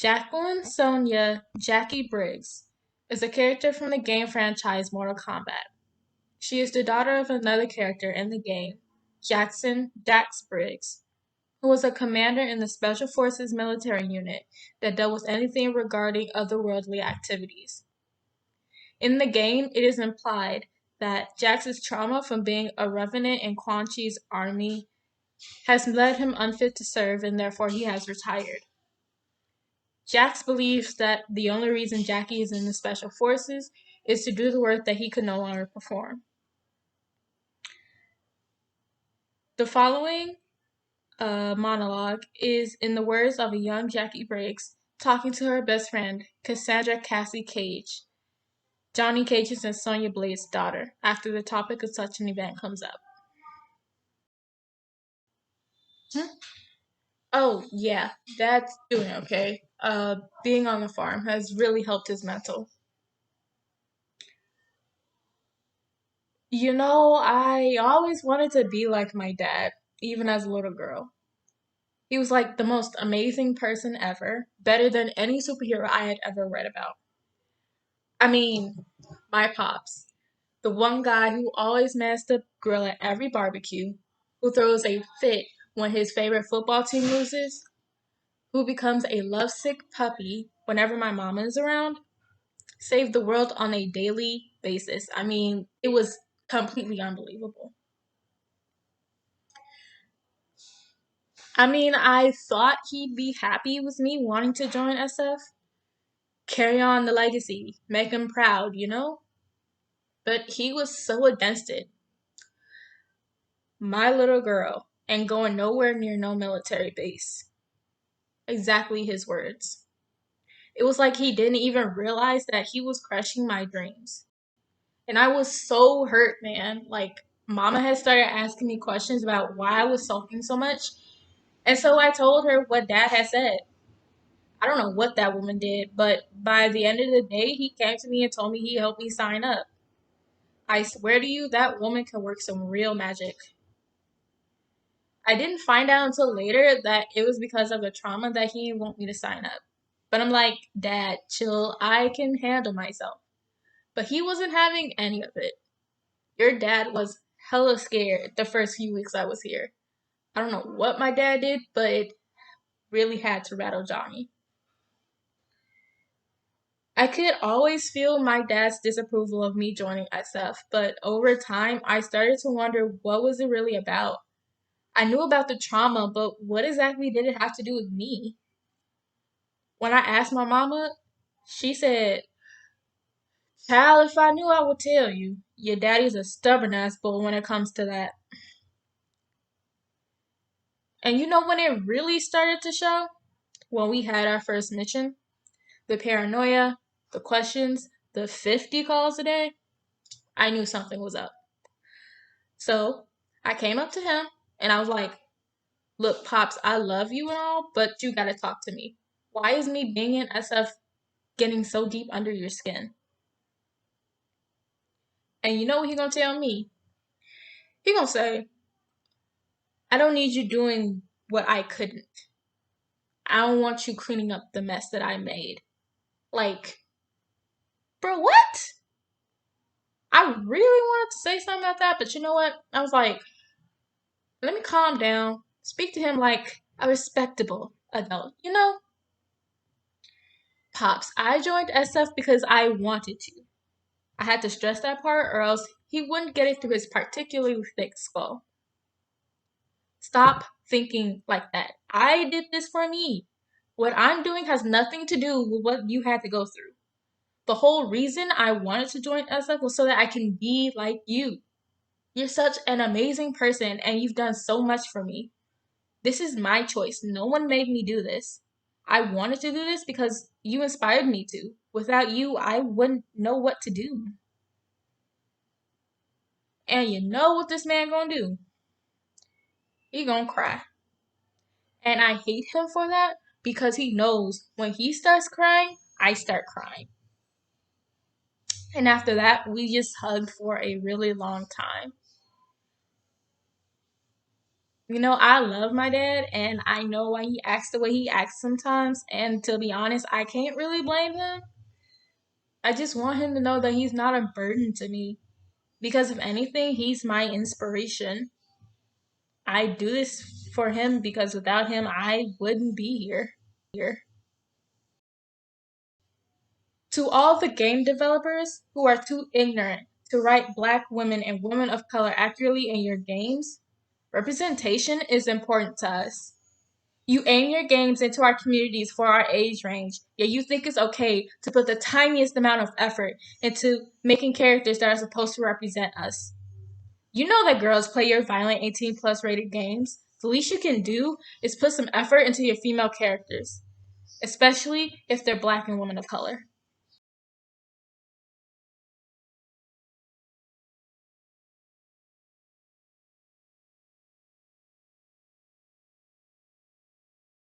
Jacqueline Sonia Jackie Briggs is a character from the game franchise Mortal Kombat. She is the daughter of another character in the game, Jackson Dax Briggs, who was a commander in the Special Forces military unit that dealt with anything regarding otherworldly activities. In the game, it is implied that Jax's trauma from being a revenant in Quan Chi's army has led him unfit to serve and therefore he has retired. Jax believes that the only reason Jackie is in the Special Forces is to do the work that he could no longer perform. The following monologue is in the words of a young Jackie Briggs talking to her best friend, Cassandra Cassie Cage, Johnny Cage's and Sonya Blade's daughter, after the topic of such an event comes up. Hmm? Oh, yeah, Dad's doing okay. Being on the farm has really helped his mental. I always wanted to be like my dad, even as a little girl. He was like the most amazing person ever, better than any superhero I had ever read about. I mean, my pops, the one guy who always messed up grill at every barbecue, who throws a fit when his favorite football team loses, who becomes a lovesick puppy whenever my mama is around, saved the world on a daily basis. I mean, it was completely unbelievable. I mean, I thought he'd be happy with me wanting to join SF, carry on the legacy, make him proud, you know? But he was so against it. My little girl, and going nowhere near no military base. Exactly his words. It was like he didn't even realize that he was crushing my dreams. And I was so hurt, man. Like, Mama had started asking me questions about why I was sulking so much. And so I told her what Dad had said. I don't know what that woman did, but by the end of the day, he came to me and told me he helped me sign up. I swear to you, that woman can work some real magic. I didn't find out until later that it was because of the trauma that he didn't want me to sign up. But I'm like, Dad, chill, I can handle myself. But he wasn't having any of it. Your dad was hella scared the first few weeks I was here. I don't know what my dad did, but it really had to rattle Johnny. I could always feel my dad's disapproval of me joining SF, but over time I started to wonder what was it really about. I knew about the trauma, but what exactly did it have to do with me? When I asked my mama, she said, Child, if I knew I would tell you. Your daddy's a stubborn ass bull when it comes to that. And you know when it really started to show? When we had our first mission. The paranoia, the questions, the 50 calls a day. I knew something was up. So I came up to him and I was like, Look, Pops, I love you and all, but you gotta talk to me. Why is me being in SF getting so deep under your skin? And you know what he gonna tell me? He gonna say, I don't need you doing what I couldn't. I don't want you cleaning up the mess that I made. Like, bro, what? I really wanted to say something about that, but you know what? I was like, let me calm down. Speak to him like a respectable adult, you know? Pops, I joined SF because I wanted to. I had to stress that part or else he wouldn't get it through his particularly thick skull. Stop thinking like that. I did this for me. What I'm doing has nothing to do with what you had to go through. The whole reason I wanted to join SF was so that I can be like you. You're such an amazing person and you've done so much for me. This is my choice. No one made me do this. I wanted to do this because you inspired me to. Without you, I wouldn't know what to do. And you know what this man gonna do? He gonna cry. And I hate him for that because he knows when he starts crying, I start crying. And after that, we just hugged for a really long time. I love my dad and I know why he acts the way he acts sometimes. And to be honest, I can't really blame him. I just want him to know that he's not a burden to me. Because if anything, he's my inspiration. I do this for him because without him, I wouldn't be here. To all the game developers who are too ignorant to write black women and women of color accurately in your games, representation is important to us. You aim your games into our communities for our age range, yet you think it's okay to put the tiniest amount of effort into making characters that are supposed to represent us. You know that girls play your violent 18 plus rated games. The least you can do is put some effort into your female characters, especially if they're black and women of color.